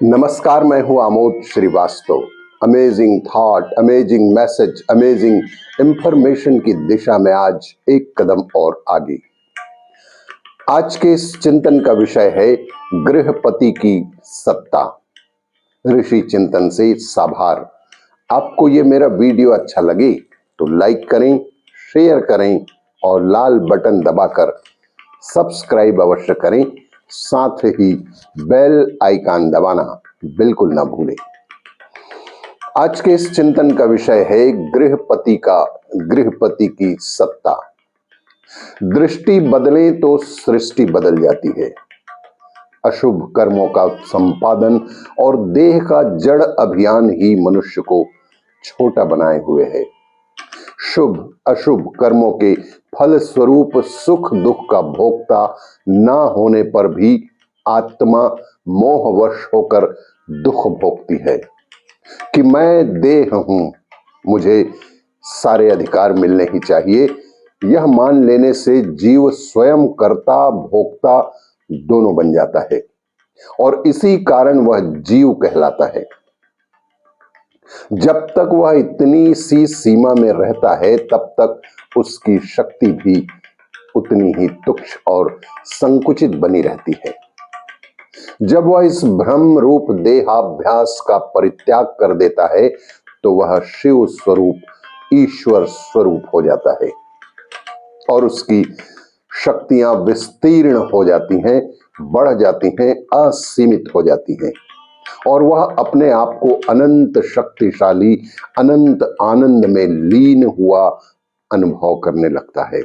नमस्कार, मैं हूं Amod Shrivastava. Amazing thought, amazing message, amazing information की दिशा में आज एक कदम और आगे। आज के इस चिंतन का विषय है गृहपति की सत्ता। ऋषि चिंतन से साभार। आपको ये मेरा वीडियो अच्छा लगे तो लाइक करें, शेयर करें और लाल बटन दबाकर सब्सक्राइब अवश्य करें। साथ ही बेल आइकन दबाना बिल्कुल ना भूलें। आज के इस चिंतन का विषय है गृहपति की सत्ता। दृष्टि बदले तो सृष्टि बदल जाती है। अशुभ कर्मों का संपादन और देह का जड़ अभियान ही मनुष्य को छोटा बनाए हुए है। शुभ अशुभ कर्मों के फल स्वरूप सुख दुख का भोक्ता न होने पर भी आत्मा मोहवश होकर दुख भोगती है कि मैं देह हूं, मुझे सारे अधिकार मिलने ही चाहिए। यह मान लेने से जीव स्वयं कर्ता भोक्ता दोनों बन जाता है और इसी कारण वह जीव कहलाता है। जब तक वह इतनी सी सीमा में रहता है तब तक उसकी शक्ति भी उतनी ही तुच्छ और संकुचित बनी रहती है। जब वह इस भ्रम रूप देहाभ्यास का परित्याग कर देता है तो वह शिव स्वरूप, ईश्वर स्वरूप हो जाता है और उसकी शक्तियां विस्तीर्ण हो जाती हैं, बढ़ जाती हैं, असीमित हो जाती हैं और वह अपने आप को अनंत शक्तिशाली, अनंत आनंद में लीन हुआ अनुभव करने लगता है।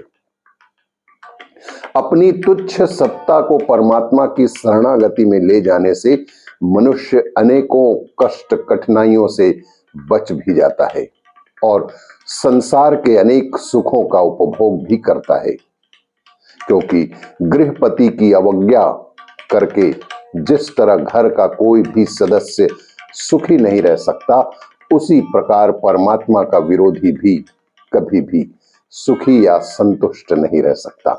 अपनी तुच्छ सत्ता को परमात्मा की शरणागति में ले जाने से मनुष्य अनेकों कष्ट कठिनाइयों से बच भी जाता है और संसार के अनेक सुखों का उपभोग भी करता है, क्योंकि गृहपति की अवज्ञा करके जिस तरह घर का कोई भी सदस्य सुखी नहीं रह सकता, उसी प्रकार परमात्मा का विरोधी भी कभी भी सुखी या संतुष्ट नहीं रह सकता।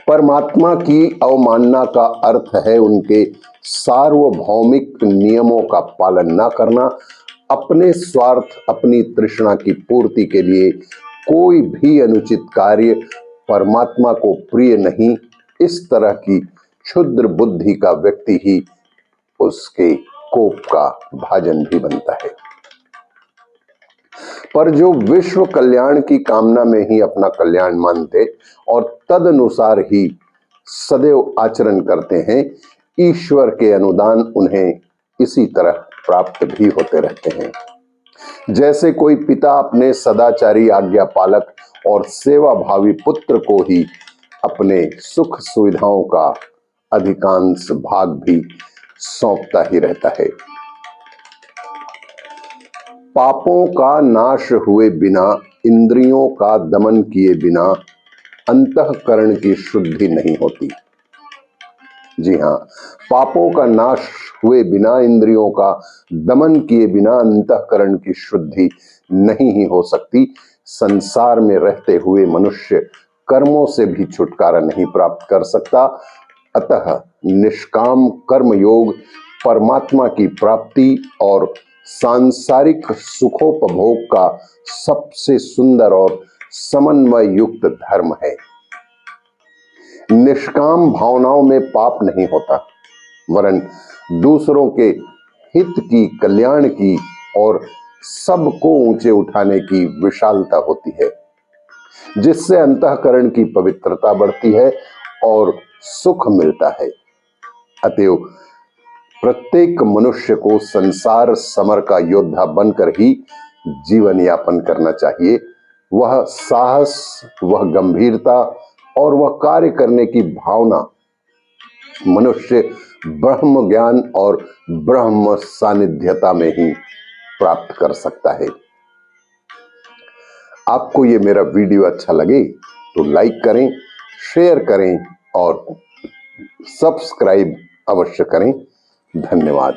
परमात्मा की अवमानना का अर्थ है उनके सार्वभौमिक नियमों का पालन न करना, अपने स्वार्थ, अपनी तृष्णा की पूर्ति के लिए कोई भी अनुचित कार्य परमात्मा को प्रिय नहीं। इस तरह की क्षुद्र बुद्धि का व्यक्ति ही उसके कोप का भाजन भी बनता है। पर जो विश्व कल्याण की कामना में ही अपना कल्याण मानते और तदनुसार ही सदैव आचरण करते हैं, ईश्वर के अनुदान उन्हें इसी तरह प्राप्त भी होते रहते हैं। जैसे कोई पिता अपने सदाचारी, आज्ञा पालक और सेवा भावी पुत्र को ही अपने सुख सुविधाओं का अधिकांश भाग भी सौंपता ही रहता है। पापों का नाश हुए बिना, इंद्रियों का दमन किए बिना अंतःकरण की शुद्धि नहीं होती। जी हाँ, पापों का नाश हुए बिना, इंद्रियों का दमन किए बिना अंतःकरण की शुद्धि नहीं ही हो सकती। संसार में रहते हुए मनुष्य कर्मों से भी छुटकारा नहीं प्राप्त कर सकता। अतः निष्काम कर्म योग परमात्मा की प्राप्ति और सांसारिक सुखोपभोग का सबसे सुंदर और समन्वय युक्त धर्म है। निष्काम भावनाओं में पाप नहीं होता, वरन दूसरों के हित की, कल्याण की और सबको ऊंचे उठाने की विशालता होती है, जिससे अंतःकरण की पवित्रता बढ़ती है और सुख मिलता है। अतएव प्रत्येक मनुष्य को संसार समर का योद्धा बनकर ही जीवन यापन करना चाहिए। वह साहस, वह गंभीरता और वह कार्य करने की भावना मनुष्य ब्रह्म ज्ञान और ब्रह्म सानिध्यता में ही प्राप्त कर सकता है। आपको ये मेरा वीडियो अच्छा लगे तो लाइक करें, शेयर करें और सब्सक्राइब अवश्य करें। धन्यवाद।